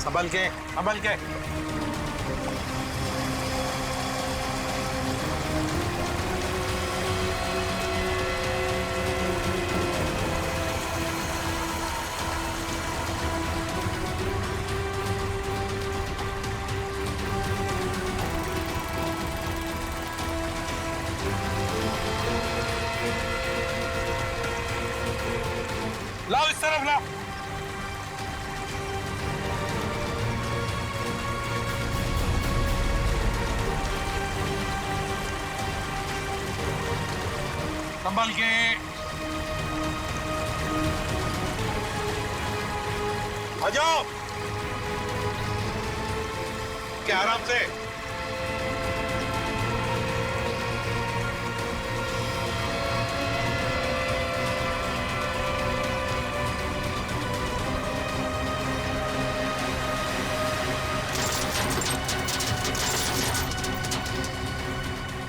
संभल के, संभल के। लाओ इस तरफ लाओ। संभल के। आ जाओ क्या आराम से।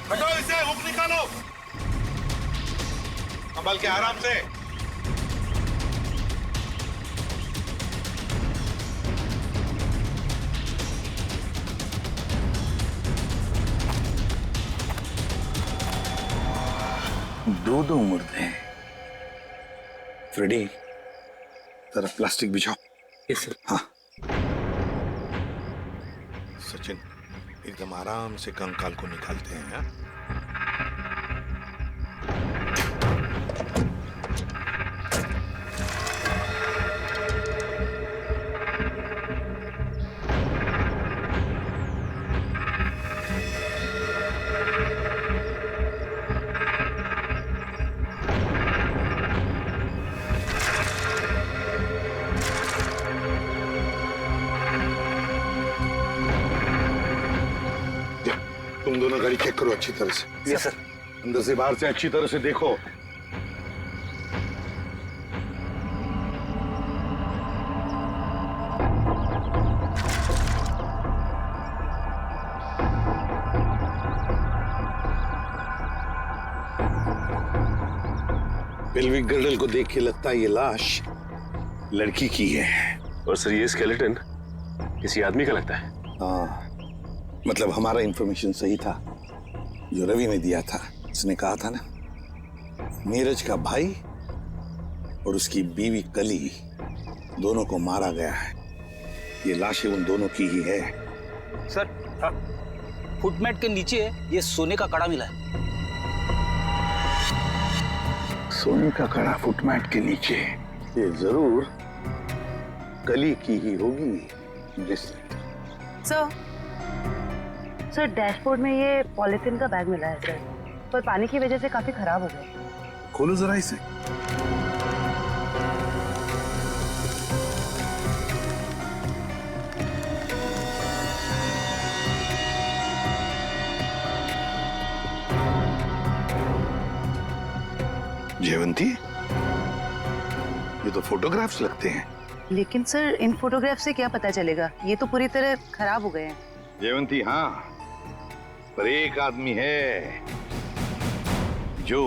हटो इसे, हुक निकालो। संभल के आराम से। दो मुर्दे हैं। फ्रेडी, जरा प्लास्टिक बिछाओ। Yes sir. हाँ। सचिन, एकदम आराम से कंकाल को निकालते हैं। हाँ? तुम दोनों गाड़ी चेक करो अच्छी तरह से। Yes sir. अंदर से बाहर से अच्छी तरह से देखो। पेल्विक गर्डल को देख के लगता है ये लाश लड़की की है। और सर ये स्केलेटन किसी आदमी का लगता है। हाँ, मतलब हमारा इंफॉर्मेशन सही था जो रवि ने दिया था। उसने कहा था ना, नीरज का भाई और उसकी बीवी कली दोनों को मारा गया है। ये लाशें उन दोनों की ही है। सर, फुटमेट के नीचे ये सोने का कड़ा मिला है। सोने का कड़ा फुटमेट के नीचे? ये जरूर कली की ही होगी। सर डैशबोर्ड में ये पॉलिथीन का बैग मिला है सर, पर पानी की वजह से काफी खराब हो गया। खोलो जरा इसे। जयवंती, ये तो फोटोग्राफ्स लगते हैं। लेकिन सर इन फोटोग्राफ से क्या पता चलेगा, ये तो पूरी तरह खराब हो गए हैं। जयवंती, हाँ, पर एक आदमी है जो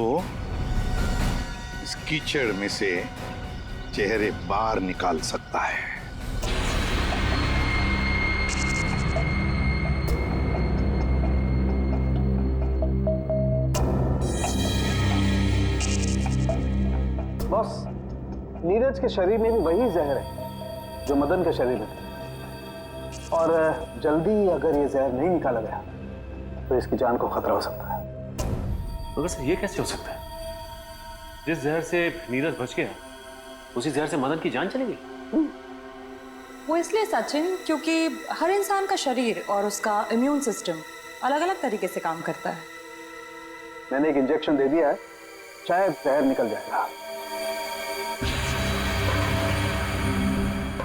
इस कीचड़ में से चेहरे बाहर निकाल सकता है। बॉस, नीरज के शरीर में भी वही जहर है जो मदन के शरीर में था। और जल्दी अगर ये जहर नहीं निकाला गया तो इसकी जान को खतरा हो सकता है। मगर सर ये कैसे हो सकता है? जिस जहर से नीरज बच गया उसी जहर से मदन की जान चली गई। वो इसलिए सचिन, क्योंकि हर इंसान का शरीर और उसका इम्यून सिस्टम अलग अलग तरीके से काम करता है। मैंने एक इंजेक्शन दे दिया है, शायद जहर निकल जाएगा।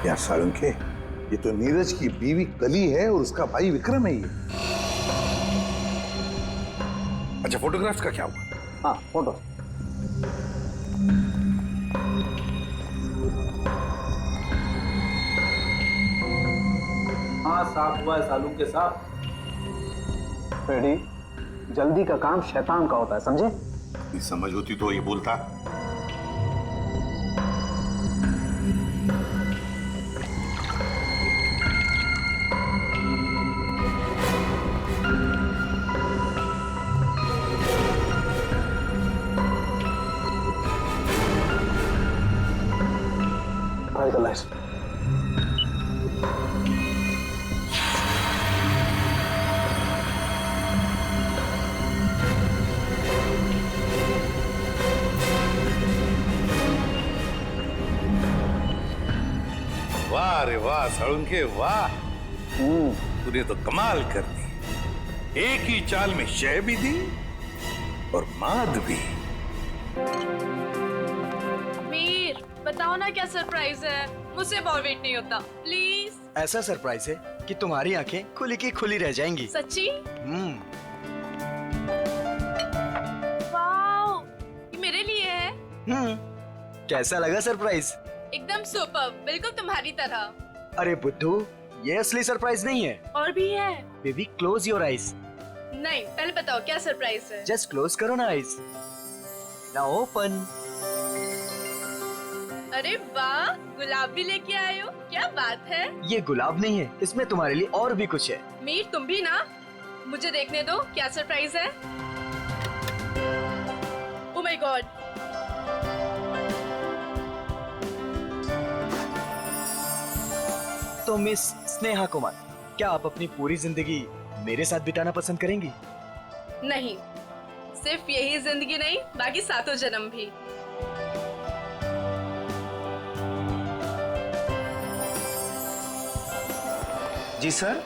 यार सारंगे, ये तो नीरज की बीवी कली है और उसका भाई विक्रम है ये। अच्छा, फोटोग्राफ्स का क्या हुआ? हाँ, फोटो। हाँ, साफ हुआ है सालू के साथ। रेडी, जल्दी का काम शैतान का होता है, समझे? ये समझ होती तो ये बोलता। बाहर निकलना है इसे। वाह रे वाह साळुंखे वाह, तूने तो कमाल कर दी। एक ही चाल में शय भी दी और माद भी। मीर, बताओ ना क्या सरप्राइज है। मुझसे और वेट नहीं होता, प्लीज। ऐसा सरप्राइज है कि तुम्हारी आंखें खुली की खुली रह जाएंगी। सच्ची? हम्म। वाओ, ये मेरे लिए है। कैसा लगा सरप्राइज? एकदम सुपर, बिल्कुल तुम्हारी तरह। अरे बुद्धू, ये असली सरप्राइज नहीं है। और भी है? Baby close your eyes. नहीं, पहले बताओ क्या सरप्राइज है। जस्ट क्लोज करो ना आईज। Now open. अरे वाह, गुलाब भी लेके आए हो, क्या बात है। ये गुलाब नहीं है, इसमें तुम्हारे लिए और भी कुछ है। मीर, तुम भी ना, मुझे देखने दो क्या सरप्राइज है। Oh my God. तो मिस स्नेहा कुमार, क्या आप अपनी पूरी जिंदगी मेरे साथ बिताना पसंद करेंगी? नहीं, सिर्फ यही जिंदगी नहीं, बाकी सातों जन्म भी। जी सर,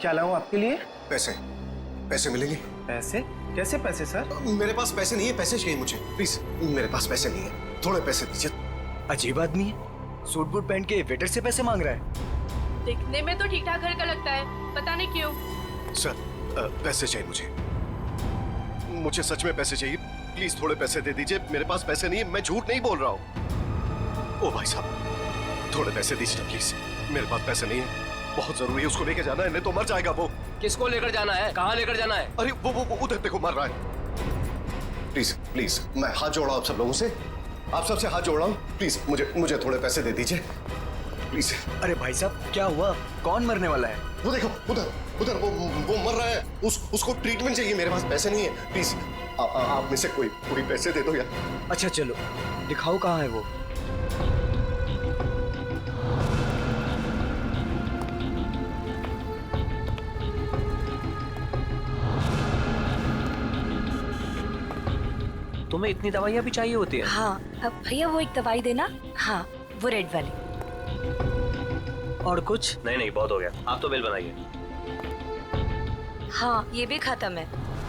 क्या लाऊं आपके लिए? पैसे पैसे मिलेंगे? पैसे? कैसे पैसे सर? मेरे पास पैसे नहीं है, पैसे चाहिए मुझे प्लीज। मेरे पास पैसे नहीं है, थोड़े पैसे दीजिए। अजीब आदमी है, सूट बूट पहन के वेटर से पैसे मांग रहा है। दिखने में तो ठीक ठाक घर का लगता है, पता नहीं क्यों। सर, पैसे चाहिए मुझे सच में पैसे चाहिए, प्लीज थोड़े पैसे दे दीजिए। मेरे पास पैसे नहीं है, मैं झूठ नहीं बोल रहा हूँ। ओ भाई साहब, थोड़े पैसे दीजिए प्लीज। मेरे पास पैसे नहीं है, बहुत जरूरी है, उसको लेके जाना है, नहीं तो मर जाएगा वो। किसको लेकर जाना है? कहाँ लेकर जाना है? अरे वो उधर देखो, मर रहा है। प्लीज प्लीज, मैं हाथ जोड़ रहा हूँ आप सब लोगों से, आप सबसे हाथ जोड़ रहा हूँ, प्लीज मुझे थोड़े पैसे दे दीजिए प्लीज। अरे भाई साहब, क्या हुआ? कौन मरने वाला है? वो देखो, उधर वो मर रहा है, उसको ट्रीटमेंट चाहिए। मेरे पास पैसे नहीं है, प्लीज आप में से कोई पैसे दे दो यार। अच्छा चलो, दिखाओ कहाँ है वो। तुम्हें इतनी दवाइयाँ भी चाहिए होती है? हाँ, अब भैया वो एक दवाई देना। हाँ, वो रेड वाली। और कुछ? नहीं, बहुत हो गया, आप तो बिल बनाइए। हाँ, ये भी खत्म है।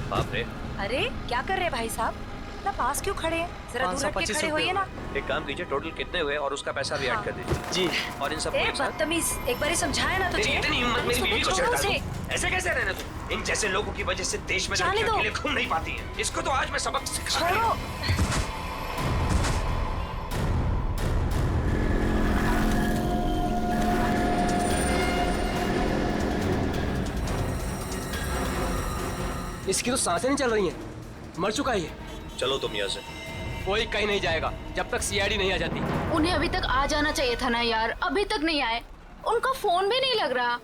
बाप रे। अरे क्या कर रहे हैं भाई साहब, इतना पास क्यों खड़े हैं? जरा दूर हट के खड़े होइए ना। एक काम कीजिए, टोटल कितने हुए और उसका पैसा भी ऐड कर दीजिए। जी। और इन सब बदतमीज, एक बार ही समझाया ना तुझे। इतनी हिम्मत मेरी बीवी को छोड़ो छेड़ता उसे। है। ऐसे कैसे रहना तुम? इन जैसे लोगों की वजह से देश में जाने लड़कियां दो। अकेले घूम नहीं पाती हैं। इसको तो आज मैं सबक सिखा छोड़ो। इसकी तो सांसें नहीं चल रही हैं, मर चुका है ये। चलो तुम यहाँ से। कोई कहीं नहीं जाएगा जब तक सीआईडी नहीं आ जाती। उन्हें अभी तक आ जाना चाहिए था ना यार, अभी तक नहीं आए। उनका फोन भी नहीं लग रहा।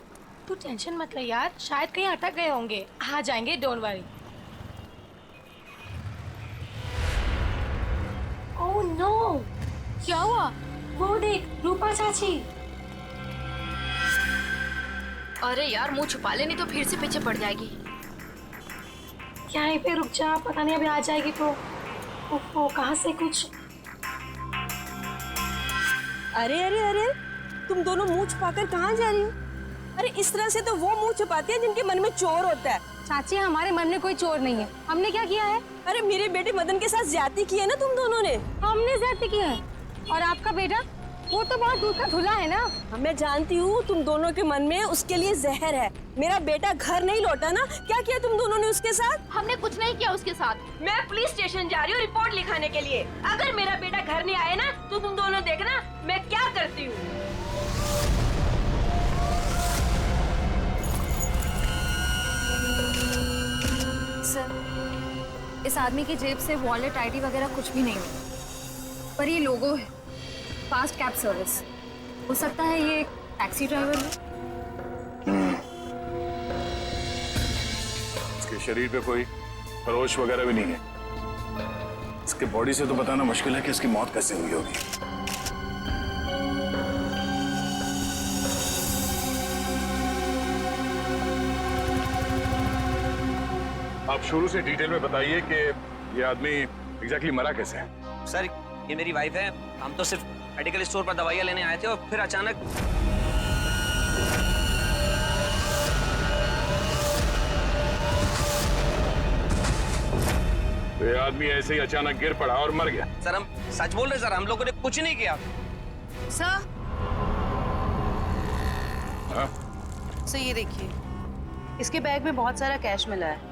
तू टेंशन मत ले यार, शायद कहीं अटक गए होंगे, आ जाएंगे, डोंट वरी। ओह नो, क्या हुआ? वो देख, रूपा चाची। अरे यार, मुंह छुपा ले, नहीं तो फिर से पीछे पड़ जाएगी। क्या है पे, रुक जा, पता नहीं अभी आ जाएगी तो। ओहो, कहाँ से कुछ। अरे अरे अरे, तुम दोनों मुंह छुपाकर कहाँ जा रही हो? अरे इस तरह से तो वो मुंह छुपाते हैं जिनके मन में चोर होता है। चाची, हमारे मन में कोई चोर नहीं है। हमने क्या किया है? अरे मेरे बेटे मदन के साथ ज्यादती की है ना तुम दोनों ने। हमने ज्यादती की है। और आपका बेटा, वो तो बहुत दूर का धुला है ना। मैं जानती हूँ तुम दोनों के मन में उसके लिए जहर है। मेरा बेटा घर नहीं लौटा ना, क्या किया तुम दोनों ने उसके साथ? हमने कुछ नहीं किया उसके साथ। मैं पुलिस स्टेशन जा रही हूँ रिपोर्ट लिखाने के लिए। अगर मेरा बेटा घर नहीं आया ना तो तुम दोनों देखना मैं क्या करती हूँ। सर, इस आदमी की जेब से वॉलेट, आईडी वगैरह कुछ भी नहीं है, पर ये लोगो है, फास्ट कैब सर्विस। हो सकता है ये टैक्सी ड्राइवर है। इसके शरीर पे कोई खरोच वगैरह भी नहीं है। इसके बॉडी से तो बताना मुश्किल है कि इसकी मौत कैसे हुई होगी। आप शुरू से डिटेल में बताइए कि ये आदमी एग्जैक्टली मरा कैसे है। सर ये मेरी वाइफ है, हम तो सिर्फ मेडिकल स्टोर पर दवाइयाँ लेने आए थे और फिर अचानक तो ये आदमी ऐसे ही अचानक गिर पड़ा और मर गया। सर हम सच बोल रहे सर, हम लोगों ने कुछ नहीं किया। सर हाँ? सर ये देखिए, इसके बैग में बहुत सारा कैश मिला है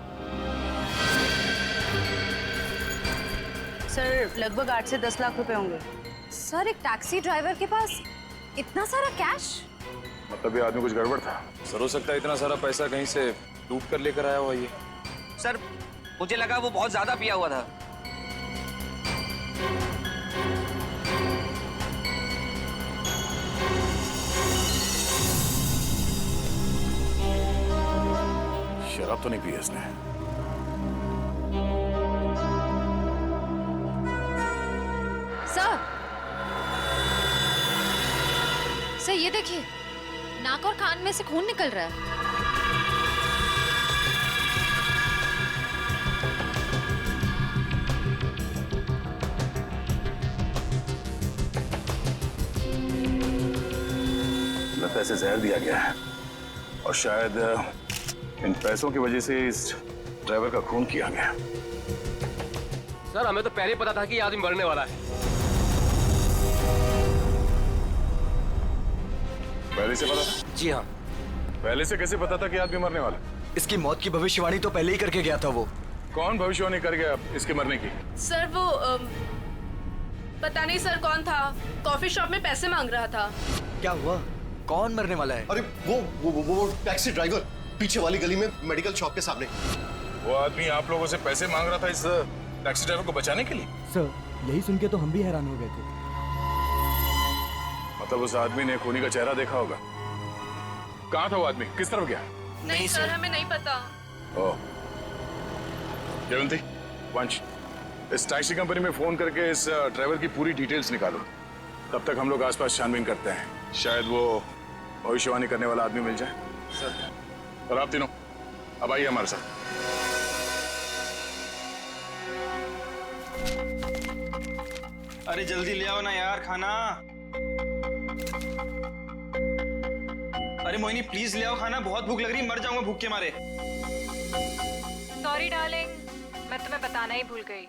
सर, लगभग 8 से 10 लाख रुपए होंगे। सर एक टैक्सी ड्राइवर के पास इतना सारा कैश? मतलब ये आदमी कुछ गड़बड़ था। सर हो सकता है इतना सारा पैसा कहीं से लूट कर लेकर आया हुआ ये। सर मुझे लगा वो बहुत ज्यादा पिया हुआ था। शराब तो नहीं पी इसने। सर ये देखिए, नाक और कान में से खून निकल रहा है। लगता है इसे जहर दिया गया है और शायद इन पैसों की वजह से इस ड्राइवर का खून किया गया। सर हमें तो पहले ही पता था कि ये आदमी मरने वाला है। पहले से पता था? जी हाँ। पहले से कैसे पता था कि आदमी मरने वाला? इसकी मौत की भविष्यवाणी तो पहले ही करके गया था वो। कौन भविष्यवाणी कर गया इसके मरने की? सर वो पता नहीं सर कौन था, कॉफी शॉप में पैसे मांग रहा था। क्या हुआ? कौन मरने वाला है? अरे वो टैक्सी ड्राइवर, पीछे वाली गली में मेडिकल शॉप के सामने। वो आदमी आप लोगों से पैसे मांग रहा था इस टैक्सी ड्राइवर को बचाने के लिए? सर यही सुन के तो हम भी हैरान हो गए थे। मतलब उस आदमी ने खूनी का चेहरा देखा होगा। कहाँ था वो आदमी, किस तरफ गया? नहीं सर हमें नहीं पता। ओह जयवंती, वंश, इस टैक्सी कंपनी में फोन करके इस ड्राइवर की पूरी डिटेल्स निकालो। तब तक हम लोग आसपास छानबीन करते हैं, शायद वो भविष्यवाणी करने वाला आदमी मिल जाए। सर और आप तीनों अब आइए हमारे साथ। अरे जल्दी ले आओ ना यार खाना। अरे मोहिनी प्लीज ले आओ खाना, बहुत भूख लग रही है, मर जाऊंगा भूख के मारे। सॉरी डार्लिंग, मैं तुम्हें बताना ही भूल गई,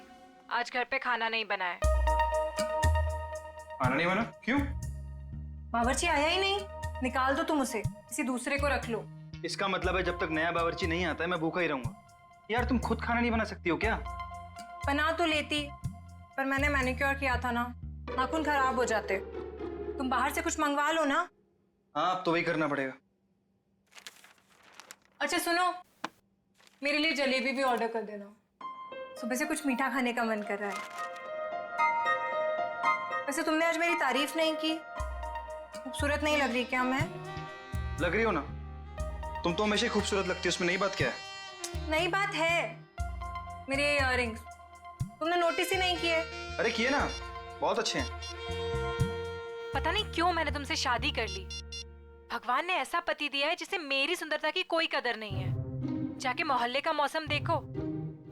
आज घर पे खाना नहीं बना है। खाना नहीं बना? क्यों? बावर्ची आया ही नहीं, निकाल दो तुम उसे, किसी दूसरे को रख लो। इसका मतलब है जब तक नया बावर्ची नहीं आता है मैं भूखा ही रहूंगा। यार तुम खुद खाना नहीं बना सकती हो क्या? बना तो लेती, पर मैंने मैनिक्योर किया था ना, नाखून खराब हो जाते। तुम बाहर से कुछ मंगवा लो ना। हाँ अब तो वही करना पड़ेगा। अच्छा सुनो, मेरे लिए जलेबी भी ऑर्डर कर देना, सुबह से कुछ मीठा खाने का मन कर रहा है। वैसे तुमने आज मेरी तारीफ नहीं की, खूबसूरत नहीं लग रही क्या मैं? लग रही हो ना, तुम तो हमेशा ही खूबसूरत लगती हो, उसमें नई बात क्या है? नई बात है, मेरे इयररिंग्स तुमने नोटिस ही नहीं किए। अरे किए ना, बहुत अच्छे हैं। पता नहीं क्यों मैंने तुमसे शादी कर ली। भगवान ने ऐसा पति दिया है जिसे मेरी सुंदरता की कोई कदर नहीं है। जाके मोहल्ले का मौसम देखो,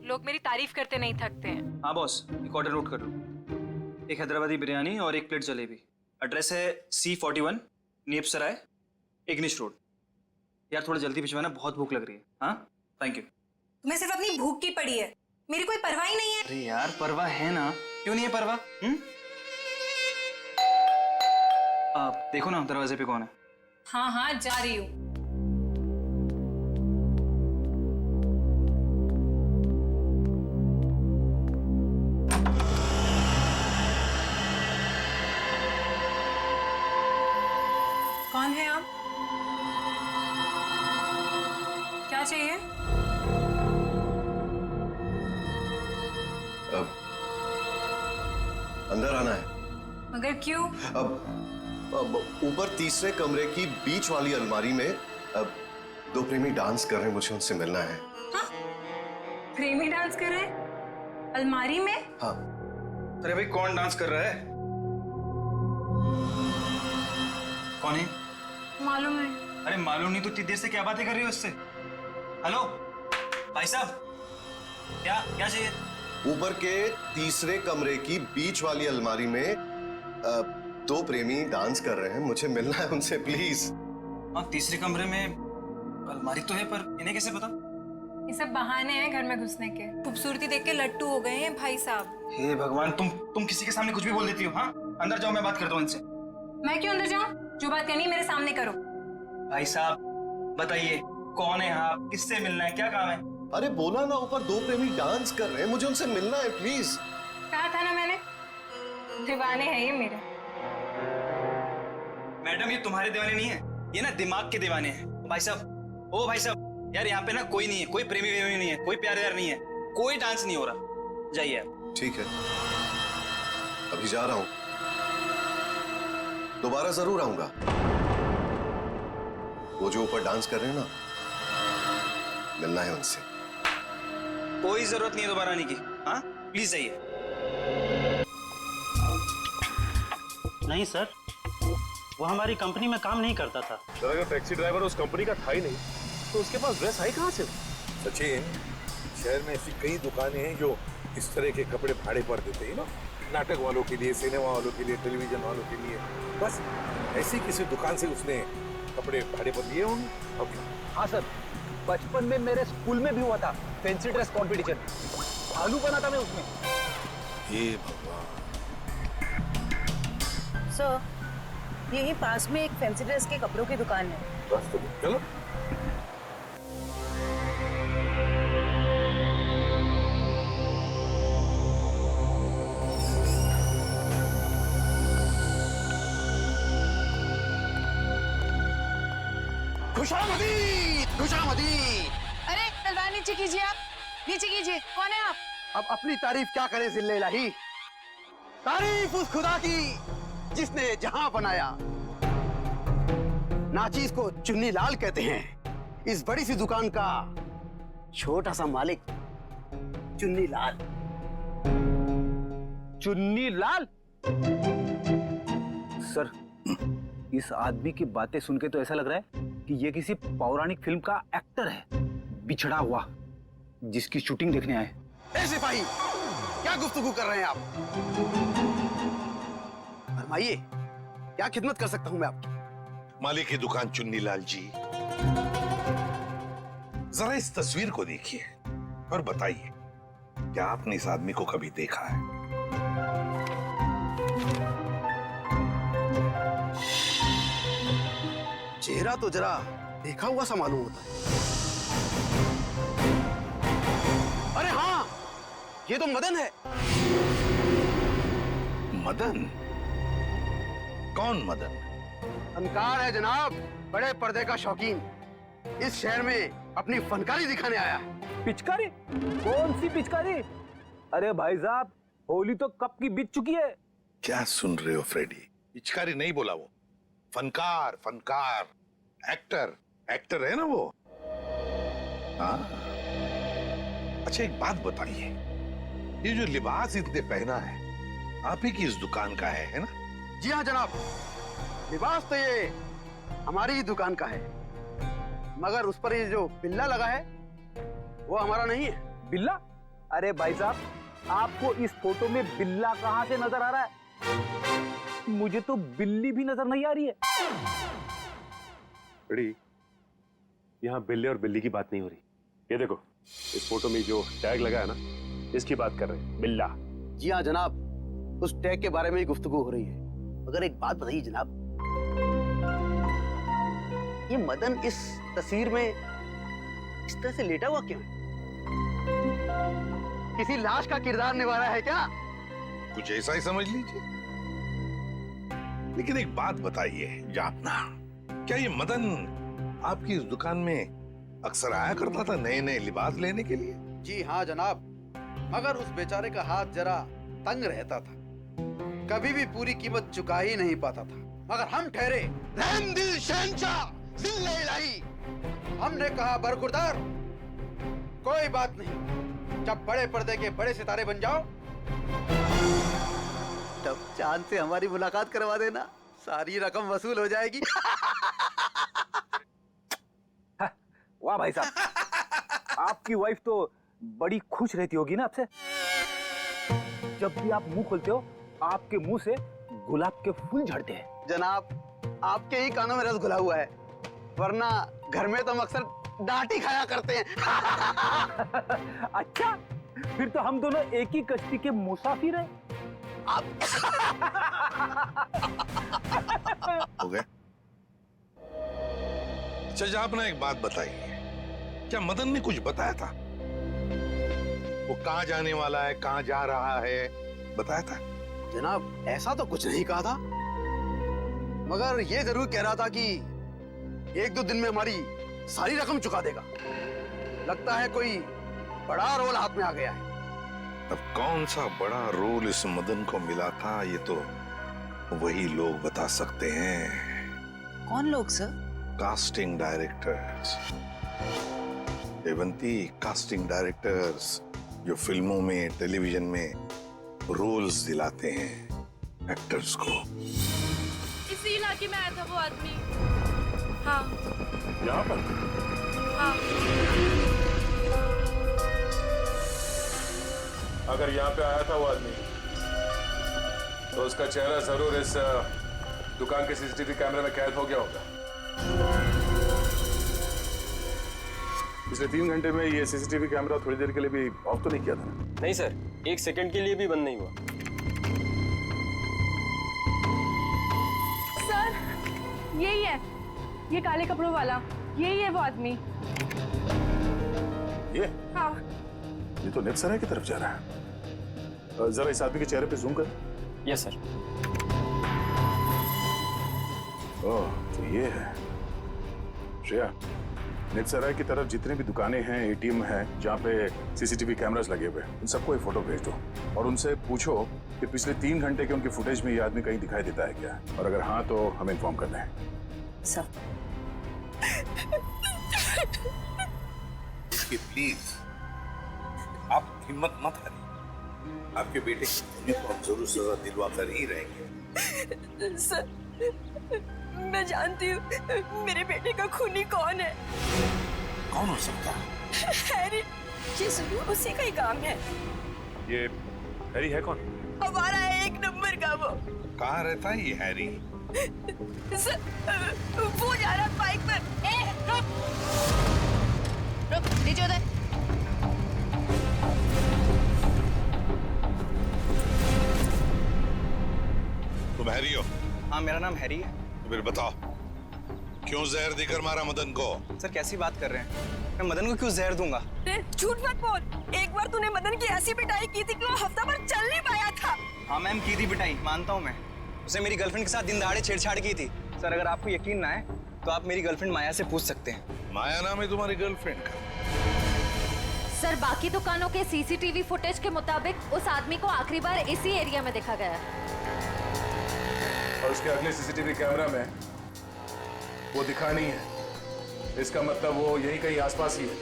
लोग मेरी तारीफ करते नहीं थकते हैं। हाँ बॉस, एक ऑर्डर नोट कर लो, एक हैदराबादी बिरयानी और एक प्लेट जलेबी। एड्रेस है C41 नीप सराय, इग्निश रोड। यार थोड़ा जल्दी भिजवाना, बहुत भूख लग रही है। हाँ थैंक यू। तुम्हें सिर्फ अपनी भूख की पड़ी है, मेरी कोई परवाह ही नहीं है। अरे यार परवाह है ना, क्यों नहीं है परवाह? आप देखो ना दरवाजे पे कौन है। हाँ हाँ जा रही हूँ। कौन है आप? क्या चाहिए? अंदर आना है। मगर क्यों? अब ऊपर तीसरे कमरे की बीच वाली अलमारी में अब दो प्रेमी डांस कर रहे हैं, मुझे उनसे मिलना है। हाँ? प्रेमी डांस कर रहे हैं अलमारी में? हाँ। अरे भाई कौन डांस कर रहा है? कौन है? मालूम नहीं। अरे मालूम नहीं तो इतनी देर से क्या बातें कर रही हो इससे? हेलो भाई साहब, क्या क्या चाहिए? ऊपर के तीसरे कमरे की बीच वाली अलमारी में दो प्रेमी डांस कर रहे हैं, मुझे मिलना है उनसे प्लीज। हाँ, तीसरे कमरे में अलमारी तो है, पर इन्हें कैसे पता? ये सब बहाने हैं घर में घुसने के। खूबसूरती देख के लट्टू हो गए हैं भाई साहब। हे भगवान, तुम किसी के सामने कुछ भी बोल देती हो। हाँ, अंदर जाओ, मैं बात करता हूँ इनसे। मैं क्यों अंदर जाऊं? जो बात करनी है मेरे सामने करो। भाई साहब बताइए, कौन है आप? किससे मिलना है? क्या काम है? अरे बोला ना, ऊपर दो प्रेमी डांस कर रहे हैं, मुझे उनसे मिलना है प्लीज। कहा था ना मैंने, दीवाने हैं ये मेरे। मैडम, ये तुम्हारे दीवाने नहीं है, ये ना दिमाग के दीवाने हैं। भाई साहब, ओ भाई साहब, यार यहाँ पे ना कोई नहीं है, कोई प्रेमी वेमी नहीं है, कोई प्यार व्यार नहीं है, कोई डांस नहीं हो रहा। जाइए आप। ठीक है, अभी जा रहा हूं, दोबारा जरूर आऊंगा। वो जो ऊपर डांस कर रहे हैं ना, मिलना है उनसे। कोई जरूरत नहीं है दोबारा आने की। हाँ, प्लीज जाइए। नहीं सर, वो हमारी कंपनी में काम नहीं करता था। सर, अगर टैक्सी ड्राइवर उस कंपनी का था ही नहीं तो उसके पास ड्रेस आई कहाँ से? सचिन, शहर में ऐसी कई दुकानें हैं जो इस तरह के कपड़े भाड़े पर देते हैं ना, नाटक वालों के लिए, सिनेमा वालों के लिए, टेलीविजन वालों के लिए। बस ऐसी किसी दुकान से उसने कपड़े भाड़े पर लिए होंगे। ओके। हाँ सर, बचपन में मेरे स्कूल में भी हुआ था फैंसी ड्रेस कंपटीशन, भालू बना था मैं उसमें। ये भगवान। सर, यही पास में एक फैंसी ड्रेस के कपड़ों की दुकान है। बस तो चलो। खुशामदीद। अरे तलवार नीचे कीजिए, आप नीचे कीजिए। कौन है आप? अब अपनी तारीफ क्या करे जिल्ले इलाही, तारीफ उस खुदा की जिसने जहां बनाया। नाचीज को चुन्नी लाल कहते हैं, इस बड़ी सी दुकान का छोटा सा मालिक चुन्नी लाल। चुन्नी लाल? सर, इस आदमी की बातें सुन के तो ऐसा लग रहा है कि ये किसी पौराणिक फिल्म का एक्टर है, बिछड़ा हुआ, जिसकी शूटिंग देखने आए। ए सिपाही, क्या गुफ्तगू कर रहे हैं आप? फरमाइए, क्या खिदमत कर सकता हूं मैं आपकी? मालिक की दुकान चुन्नी लाल जी, जरा इस तस्वीर को देखिए और बताइए, क्या आपने इस आदमी को कभी देखा है? चेहरा तो जरा देखा हुआ सा मालूम होता है। अरे हाँ, ये तो मदन है। मदन? कौन मदन? फनकार है जनाब, बड़े पर्दे का शौकीन, इस शहर में अपनी फनकारी दिखाने आया है। पिचकारी? कौन सी पिचकारी? अरे भाई साहब, होली तो कब की बीत चुकी है। क्या सुन रहे हो फ्रेडी? पिचकारी नहीं बोला वो, फनकार, फनकार, एक्टर, एक्टर है ना वो। हाँ, अच्छा एक बात बताइए, ये जो लिबास इतने पहना है, आप ही की इस दुकान का है ना? जी हाँ जनाब, लिबास तो ये हमारी ही दुकान का है, मगर उस पर ये जो बिल्ला लगा है वो हमारा नहीं है। बिल्ला? अरे भाई साहब, आपको इस फोटो में बिल्ला कहाँ से नजर आ रहा है? मुझे तो बिल्ली भी नजर नहीं आ रही है। बड़ी, यहाँ बिल्ले और बिल्ली की बात नहीं हो रही। ये देखो, इस फोटो में जो टैग लगा है ना, इसकी बात कर रहे हैं, बिल्ला। जी हाँ जनाब, उस टैग के बारे में ही गुफ्तगू हो रही है। मगर एक बात बताइए जनाब, ये मदन इस तस्वीर में इस तरह से लेटा हुआ क्यों है? किसी लाश का किरदार निभा रहा है क्या? कुछ ऐसा ही समझ लीजिए। लेकिन एक बात बताइए जापना, क्या ये मदन आपकी इस दुकान में अक्सर आया करता था नए नए लिबास लेने के लिए? जी हाँ जनाब, मगर उस बेचारे का हाथ जरा तंग रहता था, कभी भी पूरी कीमत चुका ही नहीं पाता था। मगर हम ठहरे रहम दिल शहंशाह जिल्ले इलाही, हमने कहा बरखुरदार, कोई बात नहीं, जब बड़े पर्दे के बड़े सितारे बन जाओ तब चांद से हमारी मुलाकात करवा देना, सारी रकम वसूल हो जाएगी। वाह भाई साहब, आपकी वाइफ तो बड़ी खुश रहती होगी ना आपसे। जब भी आप मुंह खोलते हो आपके मुंह से गुलाब के फूल झड़ते हैं। जनाब, आपके ही कानों में रस घुला हुआ है, वरना घर में तो हम अक्सर डांट ही खाया करते हैं। अच्छा, फिर तो हम दोनों एक ही कश्ती के मुसाफिर हैं। हो गए? अच्छा, आपने एक बात बताई, क्या मदन ने कुछ बताया था? वो कहाँ जाने वाला है, कहाँ जा रहा है, बताया था? जनाब, ऐसा तो कुछ नहीं कहा था, मगर ये जरूर कह रहा था कि 1-2 दिन में हमारी सारी रकम चुका देगा। लगता है कोई बड़ा रोल हाथ में आ गया है। अब कौन सा बड़ा रोल इस मदन को मिला था, ये तो वही लोग बता सकते हैं। कौन लोग sir? Casting directors. Devanti, casting directors जो फिल्मों में, टेलीविजन में रोल्स दिलाते हैं एक्टर्स को। इसी इलाके में आया था वो आदमी। हाँ। यहाँ पर? हाँ। अगर यहाँ पे आया था वो आदमी, तो उसका चेहरा जरूर इस दुकान के सीसीटीवी कैमरे में कैद हो गया होगा। पिछले 3 घंटे में ये सीसीटीवी कैमरा थोड़ी देर के लिए भी ऑफ तो नहीं किया था? नहीं सर, 1 सेकंड के लिए भी बंद नहीं हुआ। सर, यही है, ये काले कपड़ों वाला, यही है वो आदमी। ये? हाँ। ये तो नेप सराय की तरफ जा रहा है। जरा इस आदमी के चेहरे पे जूम कर। Yes sir. ओह, तो ये है। श्रेया, नेप सराय की तरफ जितने भी दुकानें हैं, एटीएम हैं, जहाँ पे सीसीटीवी कैमरास लगे हुए, उन सबको एक फोटो भेज दो और उनसे पूछो कि पिछले 3 घंटे के उनके फुटेज में ये आदमी कहीं दिखाई देता है क्या, और अगर हाँ तो हमें इन्फॉर्म करना है। सर। प्लीज, आप हिम्मत मत करिए। आपके बेटे की तो हम जरूर सजा दिलवा कर ही रहेंगे। सर, मैं जानती हूँ मेरे बेटे का खूनी कौन है। कौन हो सकता है? हैरी, ये जरूर उसी का ही काम है। ये हैरी है कौन? हमारा 1 नंबर का वो। कहाँ रहता है ये हैरी? सर, वो जा रहा है बाइक पर। रुक, नीचे उतर। तुम हैरी हो? हाँ, मेरा नाम हैरी है। तो फिर बताओ, क्यों जहर देकर मारा मदन को? सर, कैसी बात कर रहे हैं? मैं मदन को क्यों जहर दूंगा? झूठ मत बोल। एक बार तूने मदन की ऐसी पिटाई की थी कि वो हफ्ता भर चल नहीं पाया था। हाँ मैम, की थी पिटाई, मानता हूँ मैं। उसने मेरी गर्लफ्रेंड के साथ दिन दहाड़े छेड़छाड़ की थी। सर, अगर आपको यकीन ना है तो आप मेरी गर्लफ्रेंड माया से पूछ सकते हैं। माया नाम है तुम्हारी गर्लफ्रेंड का? सर, बाकी दुकानों के सीसीटीवी फुटेज के मुताबिक उस आदमी को आखिरी बार इसी एरिया में देखा गया। और उसके अगले सीसीटीवी कैमरा में वो दिखा नहीं है। इसका मतलब वो यहीं कहीं आसपास ही है।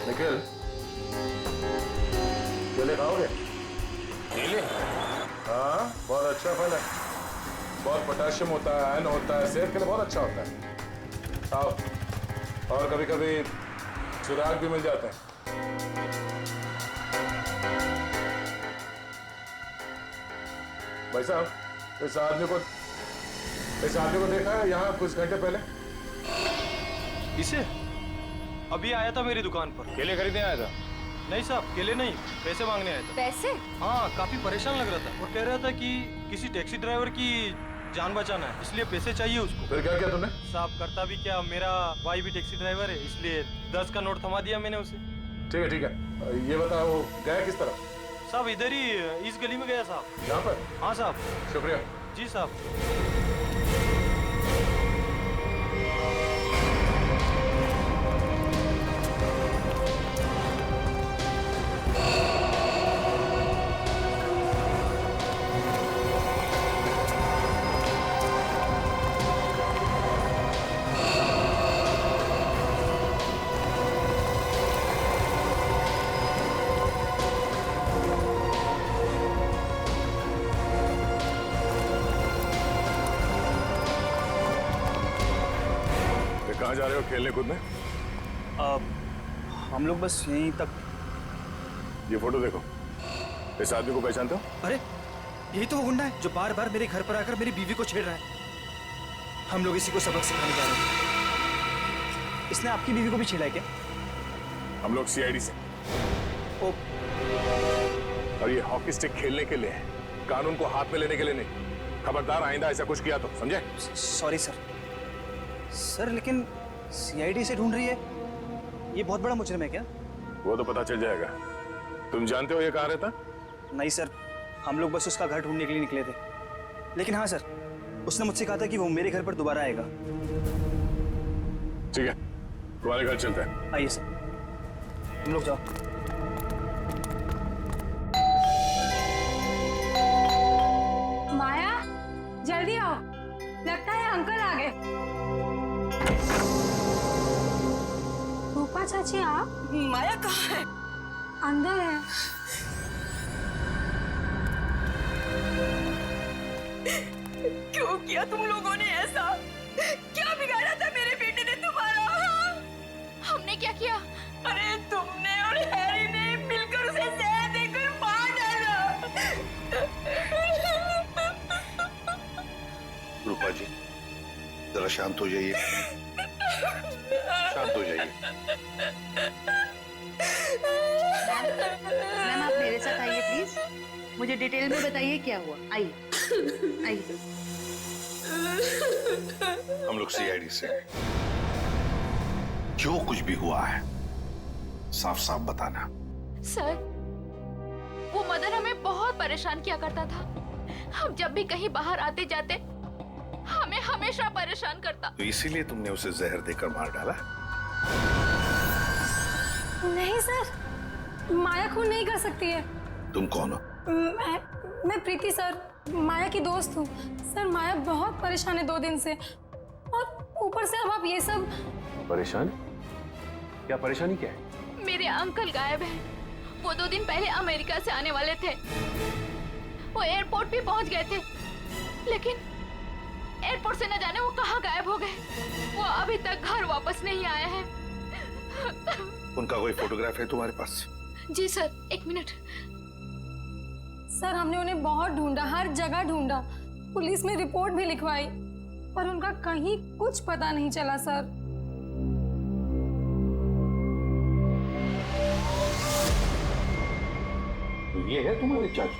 निखिल, केले खाओगे? केले? हाँ, बहुत अच्छा फल है, बहुत पोटेशियम होता है, आयरन होता है, सेहत के लिए बहुत अच्छा होता है। खाओ। और कभी कभी सुराग भी मिल जाते हैं। भाई साहब, इस आदमी को देखा है यहाँ कुछ घंटे पहले? इसे? अभी आया था मेरी दुकान पर। केले खरीदने आया था? नहीं साहब, केले नहीं, पैसे मांगने आया था। पैसे? हाँ, काफी परेशान लग रहा था और कह रहा था कि किसी टैक्सी ड्राइवर की जान बचाना है, इसलिए पैसे चाहिए उसको। फिर क्या किया तुमने? साहब, करता भी क्या, मेरा भाई भी टैक्सी ड्राइवर है, इसलिए 10 का नोट थमा दिया मैंने उसे। ठीक है ठीक है, ये बताओ गया किस तरफ? साहब, इधर ही इस गली में गया साहब। यहाँ पर? हाँ साहब। शुक्रिया। जी साहब। कहाँ जा रहे हो खेलने कूदने? हम लोग बस यहीं तक। ये फोटो देखो, इस आदमी को पहचानते हो? अरे यही तो वो गुंडा है जो बार बार मेरे घर पर आकर मेरी बीवी को छेड़ रहा है। हम लोग इसी को सबक सिखाने जा रहे हैं। इसने आपकी बीवी को भी छेड़ा है क्या? हम लोग सीआईडी से। ओ, और ये हॉकी स्टिक खेलने के लिए है, कानून को हाथ में लेने के लिए नहीं। खबरदार आइंदा ऐसा कुछ किया तो, समझे? Sorry sir. सर लेकिन सीआईडी से ढूंढ रही है, ये बहुत बड़ा मुजरिम है क्या? वो तो पता चल जाएगा। तुम जानते हो ये कहाँ रहता? नहीं सर, हम लोग बस उसका घर ढूंढने के लिए निकले थे। लेकिन हाँ सर, उसने मुझसे कहा था कि वो मेरे घर पर दोबारा आएगा। ठीक है, तुम्हारे घर चलते हैं। आइए सर, तुम लोग जाओ। माया, जल्दी आओ, लगता है अंकल आ गए। रूपा चाची आप? माया कहाँ है? अंदर है। क्यों किया तुम लोगों ने ऐसा? क्या बिगाड़ा था मेरे बेटे ने तुम्हारा? हमने क्या किया? अरे तुमने और हैरी ने मिलकर उसे जहर देकर मार डाला। रूपा जी, जरा शांत हो जाइए, शांत हो जाइए। मैम आप मेरे साथ आइए प्लीज, मुझे डिटेल में बताइए क्या हुआ। आइए आइए। हम लोग सीआईडी से, जो कुछ भी हुआ है साफ साफ बताना। सर, वो मदन हमें बहुत परेशान किया करता था। हम जब भी कहीं बाहर आते जाते हमें हमेशा परेशान करता। तो इसीलिए तुमने उसे जहर देकर मार डाला? नहीं सर, माया खून नहीं कर सकती है। तुम कौन हो? मैं प्रीति सर, माया की दोस्त हूँ। सर माया बहुत परेशान है 2 दिन से, और ऊपर से अब आप ये सब। परेशान? क्या परेशानी क्या है? मेरे अंकल गायब हैं। वो 2 दिन पहले अमेरिका से आने वाले थे। वो एयरपोर्ट भी पहुंच गए थे, लेकिन एयरपोर्ट से न जाने वो कहाँ गायब हो गए। वो अभी तक घर वापस नहीं आए हैं। उनका कोई फोटोग्राफ है तुम्हारे पास? जी सर, 1 मिनट। सर हमने उन्हें बहुत ढूंढा, हर जगह ढूंढा, पुलिस में रिपोर्ट भी लिखवाई, पर उनका कहीं कुछ पता नहीं चला सर। तो ये है तुम्हारे चाचू?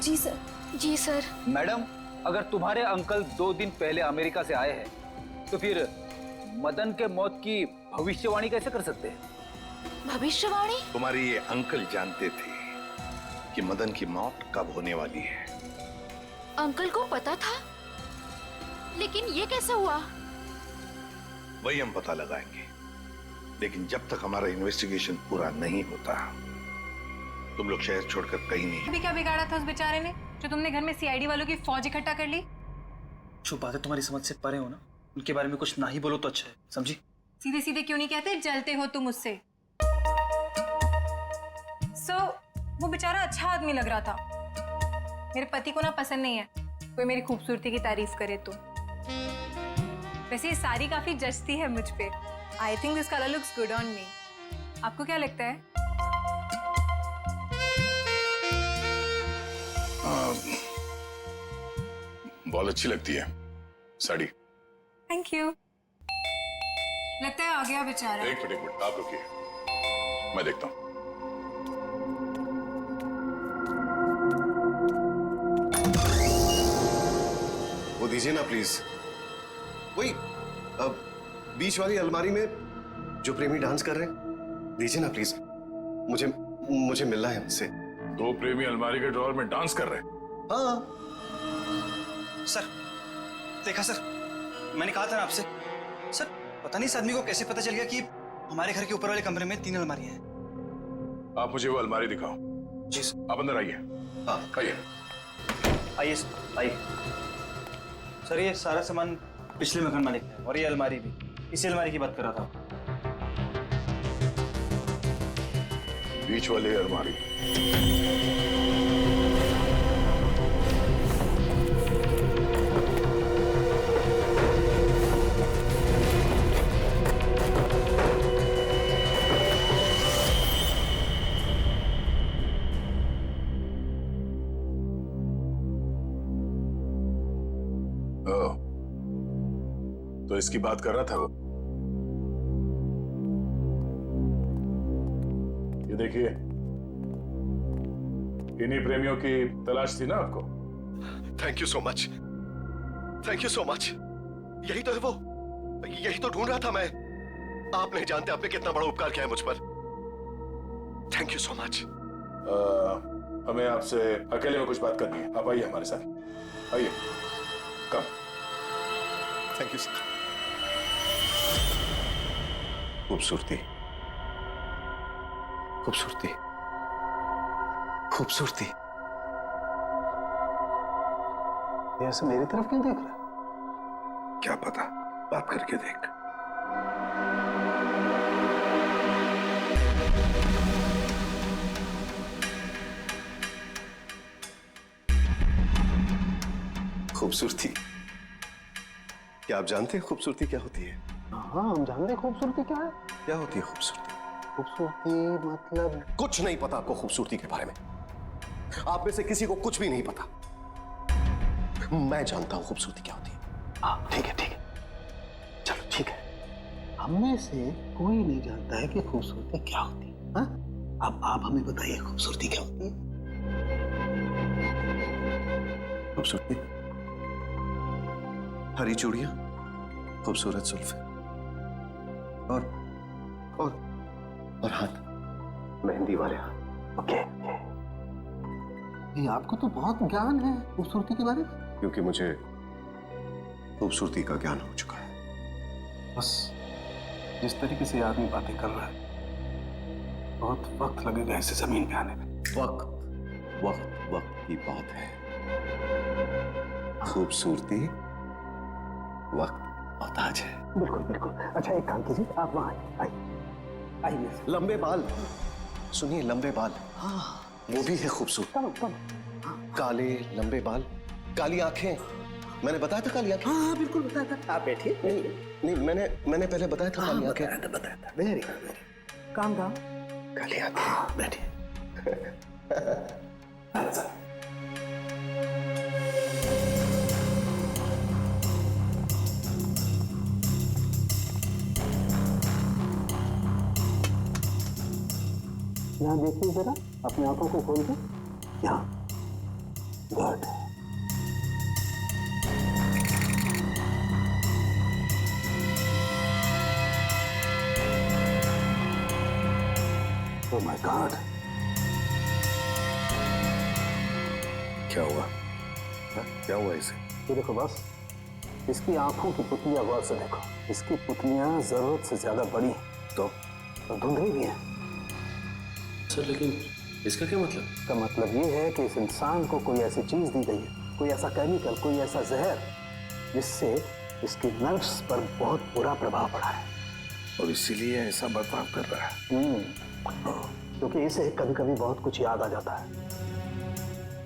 जी सर। जी सर। मैडम, अगर तुम्हारे अंकल 2 दिन पहले अमेरिका से आए हैं, तो फिर मदन के मौत की भविष्यवाणी कैसे कर सकते हैं? भविष्यवाणी? तुम्हारे ये अंकल जानते थे कि मदन की मौत कब होने वाली है। अंकल को पता था, लेकिन ये कैसे हुआ? वही हम पता लगाएंगे, लेकिन जब तक हमारा इन्वेस्टिगेशन पूरा नहीं होता तुम लोग शहर छोड़कर कहीं नहीं। अभी क्या बिगाड़ा था उस बेचारे ने, जो तुमने घर में सीआईडी वालों की फौज इकट्ठा कर ली? जो बातें तुम्हारी समझ से परे हो ना, उनके बारे में कुछ ना ही बोलो तो अच्छा है, समझी? सीधे सीधे क्यों नहीं कहते जलते हो तुम उससे? वो बेचारा अच्छा आदमी लग रहा था। मेरे पति को ना पसंद नहीं है कोई मेरी खूबसूरती की तारीफ करे तो। वैसे ये साड़ी काफी जचती है मुझ पे। I think this colour looks good on me. आपको क्या लगता है? बहुत अच्छी लगती है साड़ी। Thank you. लगता है आ गया बेचारा। एक मिनट आप रुकिए, मैं देखता हूँ। वो दीजिए ना प्लीज, वही बीच वाली अलमारी में जो प्रेमी डांस कर रहे हैं, दीजिए ना प्लीज। मुझे मिलना है उनसे। 2 प्रेमी अलमारी के ड्रॉअर में डांस कर रहे हैं? हाँ सर, देखा सर, मैंने कहा था ना आपसे। सर पता नहीं इस आदमी को कैसे पता चल गया कि हमारे घर के ऊपर वाले कमरे में 3 अलमारियां हैं। आप मुझे वो अलमारी दिखाओ। जी सर। आप अंदर आइए। हाँ आइए। आइए आइए। सर ये सारा सामान पिछले मकान मालिक है, और ये अलमारी भी इसी अलमारी की बात कर रहा था। बीच वाली अलमारी। ओह, तो इसकी बात कर रहा था वो। ये देखिए, इन्हीं प्रेमियों की तलाश थी ना आपको? Thank you so much, thank you so much. यही तो है वो, यही तो ढूंढ रहा था मैं। आप नहीं जानते आपने कितना बड़ा उपकार किया है मुझ पर। Thank you so much. हमें आपसे अकेले में कुछ बात करनी है, आप आइए हमारे साथ, आइए, कम। Thank you sir. खूबसूरती, खूबसूरती, खूबसूरती। ये ऐसे मेरी तरफ क्यों देख रहा है? क्या पता, बात करके देख। खूबसूरती, क्या आप जानते हैं खूबसूरती क्या होती है? हाँ, हम जानते हैं खूबसूरती क्या है। क्या होती है खूबसूरती? खूबसूरती मतलब कुछ नहीं पता आपको खूबसूरती के बारे में। आप में से किसी को कुछ भी नहीं पता। मैं जानता हूं खूबसूरती क्या होती है। हाँ, ठीक है, ठीक है, चलो ठीक है। हम में से कोई नहीं जानता है कि खूबसूरती क्या होती है। हाँ? अब आप हमें बताइए खूबसूरती क्या होती है? खूबसूरती हरी चूड़ियां, खूबसूरत जुल्फे और हाथ, मेहंदी वाले हाथ। ओके, ये आपको तो बहुत ज्ञान है खूबसूरती के बारे में। क्योंकि मुझे खूबसूरती का ज्ञान हो चुका है। बस जिस तरीके से आदमी बातें कर रहा है, बहुत वक्त लगेगा इसे जमीन पे आने में। वक्त वक्त वक्त की बात है। खूबसूरती वक्त मोहताज है। बिल्कुल बिल्कुल। अच्छा, एक काम कीजिए, आप वहां आइए। लंबे बाल, सुनिए, लंबे बाल, हाँ, वो भी है खूबसूरत। काले लंबे बाल, काली आंखें। मैंने बताया था काली आंखें। हाँ, बिल्कुल बताया था। आप बैठिए। नहीं, मैंने पहले बताया था काली आंखें। बताया था। वेरी गुड, वेरी काम काम। काली आंखें। हाँ, बैठिए। यहाँ देखिए जरा, अपनी आंखों को खोल के। यहाँ, गुड। ओह माय गॉड, क्या हुआ? हा? क्या हुआ इसे? ये देखो बस, इसकी आंखों की पुतलियां गौर से देखो। इसकी पुतलियां जरूरत से ज्यादा बड़ी हैं तो धुंधली भी हैं। सर, लेकिन इसका क्या मतलब? इसका मतलब ये है कि इस इंसान को कोई ऐसी चीज दी गई है, कोई ऐसा केमिकल, कोई ऐसा जहर, जिससे इसके नर्व्स पर बहुत बुरा प्रभाव पड़ा है, और इसीलिए ऐसा बर्ताव कर रहा है। क्योंकि इसे कभी कभी बहुत कुछ याद आ जाता है,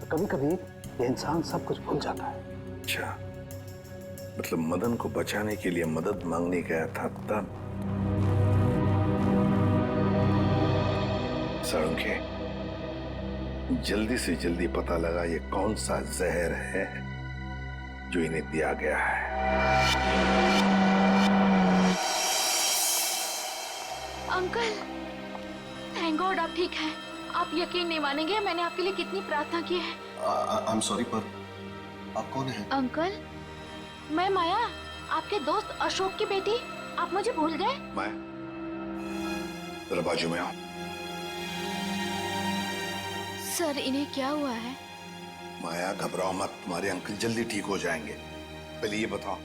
तो कभी कभी ये इंसान सब कुछ भूल जाता है। अच्छा, मतलब मदन को बचाने के लिए मदद मांगने गया था तब। साळुंखे, जल्दी से जल्दी पता लगा ये कौन सा जहर है जो इन्हें दिया गया है। अंकल, थैंक गॉड आप ठीक हैं। आप यकीन नहीं मानेंगे, मैंने आपके लिए कितनी प्रार्थना की है। आई एम सॉरी, पर आप कौन हैं? अंकल, मैं माया, आपके दोस्त अशोक की बेटी। आप मुझे भूल गए? माया, जरा बाजू में आओ। सर, इन्हें क्या हुआ है? माया, घबराओ मत, तुम्हारे अंकल जल्दी ठीक हो जाएंगे। पहले ये बताओ,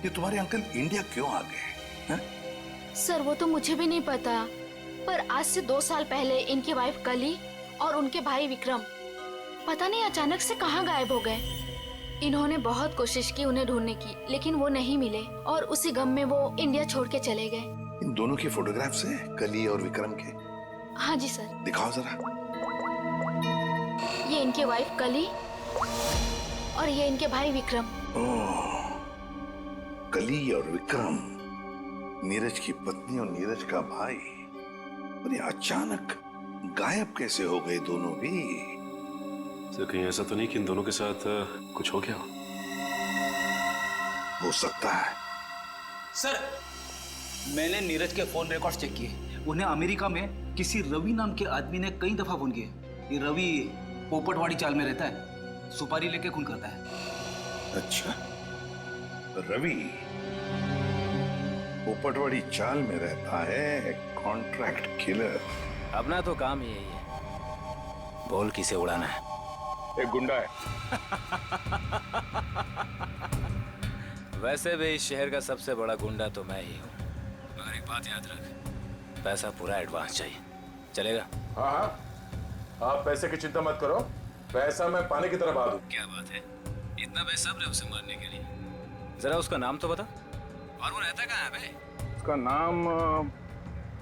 ये तुम्हारे अंकल इंडिया क्यों आ गए हैं? सर, वो तो मुझे भी नहीं पता, पर आज से 2 साल पहले इनकी वाइफ कली और उनके भाई विक्रम पता नहीं अचानक से कहाँ गायब हो गए। इन्होंने बहुत कोशिश की उन्हें ढूंढने की, लेकिन वो नहीं मिले और उसी गम में वो इंडिया छोड़ के चले गए। इन दोनों की फोटोग्राफ्स हैं, कली और विक्रम के? हाँ जी सर। दिखाओ जरा। ये इनके वाइफ कली और ये इनके भाई विक्रम। ओह, कली और विक्रम, नीरज की पत्नी और नीरज का भाई। और ये अचानक गायब कैसे हो गए दोनों भी? सर, कहीं ऐसा तो नहीं कि इन दोनों के साथ कुछ हो गया हो? हो सकता है। सर, मैंने नीरज के फोन रिकॉर्ड्स चेक किए। उन्हें अमेरिका में किसी रवि नाम के आदमी ने कई दफा फोन किए। ये रवि पोपटवाड़ी चाल में रहता है, सुपारी लेके खून करता है। अच्छा, रवि पोपटवाड़ी चाल में रहता है, कॉन्ट्रैक्ट किलर। अपना तो काम ही यही है, बोल किसे उड़ाना है। एक गुंडा है। वैसे भी इस शहर का सबसे बड़ा गुंडा तो मैं ही हूँ। मगर एक बात याद रख, पैसा पूरा एडवांस चाहिए। चलेगा? हाँ हाँ, आप पैसे की चिंता मत करो, पैसा मैं पानी की तरह बहा दूं। क्या बात है, इतना बेसब्र है उसे मारने के लिए। जरा उसका नाम तो बता, और वो रहता कहाँ है बे? उसका नाम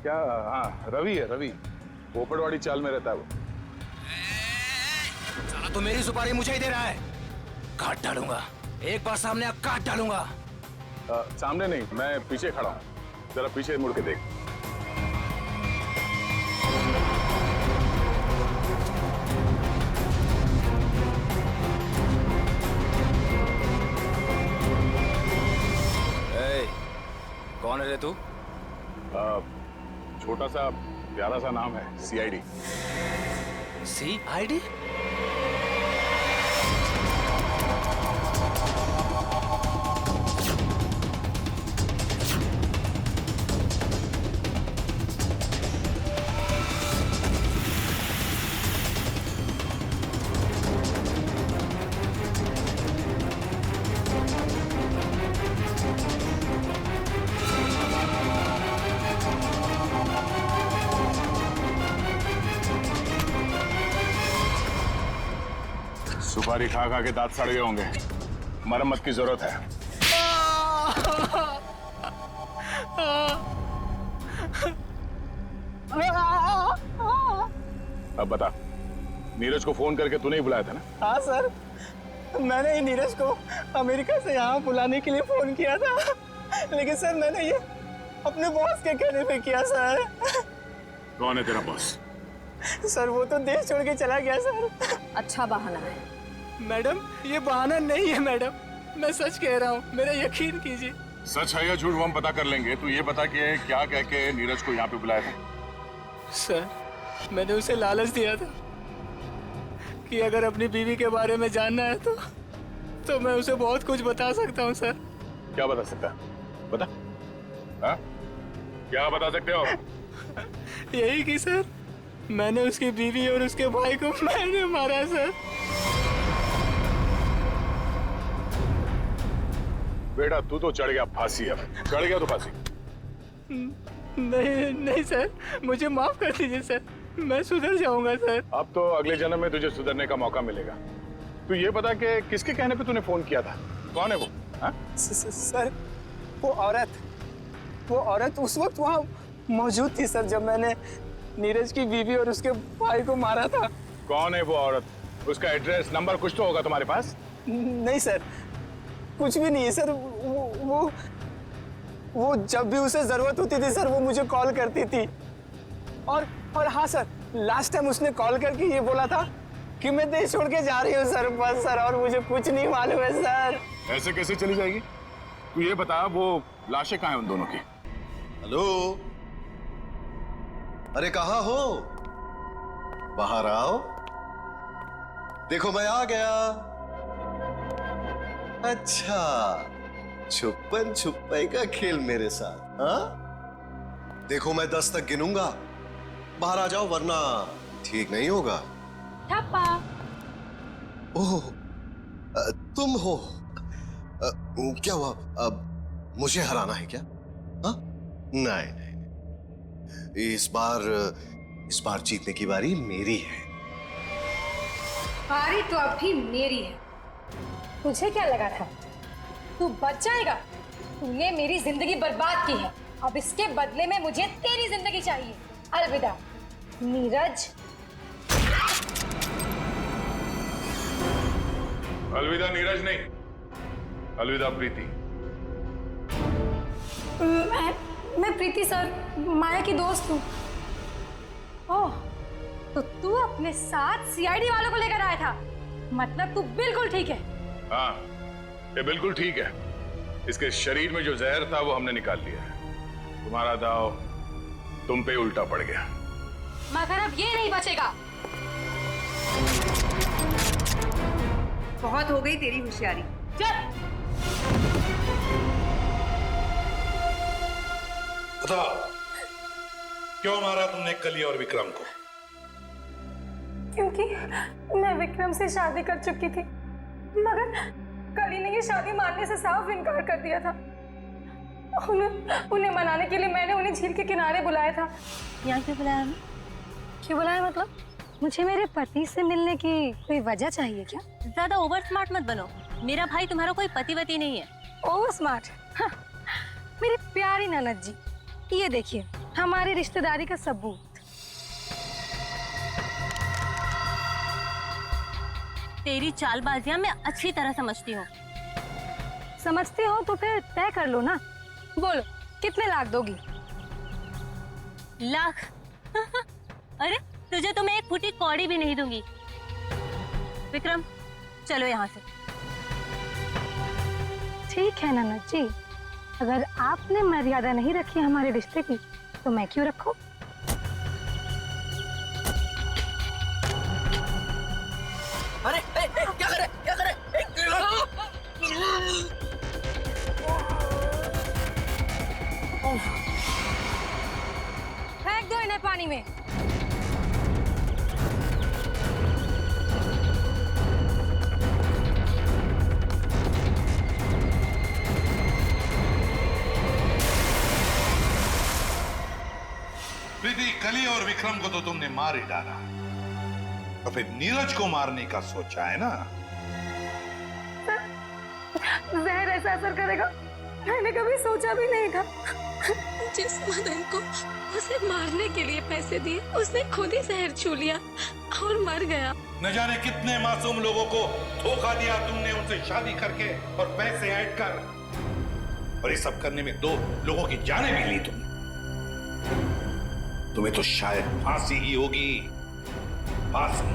क्या? हाँ, रवि है, रवि। पोपटवाड़ी चाल में रहता है वो। साला तो मेरी सुपारी मुझे ही दे रहा है। काट डालूंगा, एक बार सामने आ काट डालूंगा। सामने नहीं, मैं पीछे खड़ा हूँ, जरा पीछे मुड़ के देख। कौन है रे तू? छोटा सा प्यारा सा नाम है, CID। CID? सुपारी खा खा के दांत सड़ गए होंगे, मरम्मत की जरूरत है। अब बता, नीरज को फोन करके तूने ही बुलाया था ना? हाँ सर, मैंने ही नीरज को अमेरिका से यहाँ बुलाने के लिए फोन किया था, लेकिन सर मैंने ये अपने बॉस के कहने पे किया सर। कौन है तेरा बॉस? सर वो तो देश छोड़ के चला गया सर। अच्छा बहाना है मैडम, ये बहाना नहीं है मैडम, मैं सच कह रहा हूँ, मेरा यकीन कीजिए। सच है या झूठ वो हम पता कर लेंगे। तू ये बता कि क्या कह के नीरज को यहाँ पे बुलाया था? सर, मैंने उसे लालच दिया था कि अगर अपनी बीवी के बारे में जानना है तो मैं उसे बहुत कुछ बता सकता हूँ सर। क्या बता सकता है? बता। हाँ? क्या बता सकते हो? यही कि सर, मैंने उसकी बीवी और उसके भाई को मैंने मारा है सर। बेटा तू तो चढ़ गया फांसी, अब चढ़ गया तो फांसी। नहीं सर, मुझे माफ कर दीजिए सर, मैं सुधर जाऊंगा सर। अब तो अगले जन्म में तुझे सुधरने का मौका मिलेगा। तू ये बता कि किसके कहने पे तूने फोन किया था? कौन है वो? सर, वो औरत उस वक्त वहाँ मौजूद थी सर, जब मैंने नीरज की बीवी और उसके भाई को मारा था। कौन है वो औरत? उसका एड्रेस नंबर कुछ तो होगा तुम्हारे पास? नहीं सर, कुछ भी नहीं है सर। वो जब भी उसे जरूरत होती थी सर, वो मुझे कॉल करती थी। और हाँ सर, लास्ट टाइम उसने कॉल करके ये बोला था कि मैं देश छोड़ के जा रही हूँ सर, बस सर, और मुझे कुछ नहीं मालूम है सर। ऐसे कैसे चली जाएगी? तू ये बता, वो लाशें कहाँ हैं उन दोनों की? हेलो, अरे कहाँ हो? बाहर आओ, देखो मैं आ गया। अच्छा, छुपन छुपाई का खेल मेरे साथ? हाँ, देखो मैं 10 तक गिनूंगा, बाहर आ जाओ वरना ठीक नहीं होगा। ठप्पा। ओह, तुम हो? क्या हुआ? अब मुझे हराना है क्या? हाँ? नहीं, इस बार जीतने की बारी मेरी है। बारी तो अब भी मेरी है। तुझे क्या लगा था तू बच जाएगा? तूने मेरी जिंदगी बर्बाद की है, अब इसके बदले में मुझे तेरी जिंदगी चाहिए। अलविदा नीरज। अलविदा नीरज नहीं, अलविदा प्रीति। मैं प्रीति सर, माया की दोस्त हूँ। ओह, तो तू अपने साथ CID वालों को लेकर आया था? मतलब तू बिल्कुल ठीक है? हाँ, ये बिल्कुल ठीक है। इसके शरीर में जो जहर था वो हमने निकाल लिया है। तुम्हारा दाव तुम पे उल्टा पड़ गया। मगर अब ये नहीं बचेगा। बहुत हो गई तेरी होशियारी। बताओ, क्यों मारा तुमने कली और विक्रम को? क्योंकि मैं विक्रम से शादी कर चुकी थी, मगर कली ने ये शादी मानने से साफ इनकार कर दिया था। उन्हें मनाने के लिए मैंने उन्हें झील के किनारे बुलाया था। यहाँ क्यों बुलाया हमें? क्यों बुलाया मतलब? मुझे मेरे पति से मिलने की कोई वजह चाहिए क्या? ज्यादा ओवर स्मार्ट मत बनो। मेरा भाई तुम्हारा कोई पतिवती नहीं है। Over smart? हाँ, मेरी प्यारी ननद जी, ये देखिए हमारी रिश्तेदारी का सबूत। तेरी चालबाजियां मैं अच्छी तरह समझती हूँ। समझती हो तो फिर तय कर लो ना। बोलो कितने लाख दोगी? लाख? अरे तुझे तो मैं एक फूटी कौड़ी भी नहीं दूंगी। विक्रम चलो यहाँ से। ठीक है ननद जी, अगर आपने मर्यादा नहीं रखी हमारे रिश्ते की तो मैं क्यों रखूं? अरे क्या करे क्या करे? फेंक दो इन्हें पानी में। प्रीति, कली और विक्रम को तो तुमने मार ही डाला, तो फिर नीरज को मारने का सोचा है ना? जहर ऐसा असर करेगा मैंने कभी सोचा भी नहीं था। जिस मदन को उसे मारने के लिए पैसे दिए, उसने खुद ही जहर छू लिया और मर गया। न जाने कितने मासूम लोगों को धोखा दिया तुमने, उनसे शादी करके और पैसे ऐड कर, और ये सब करने में 2 लोगों की जानें भी ली तुमने। तुम्हें तो शायद फांसी ही होगी, फांसी।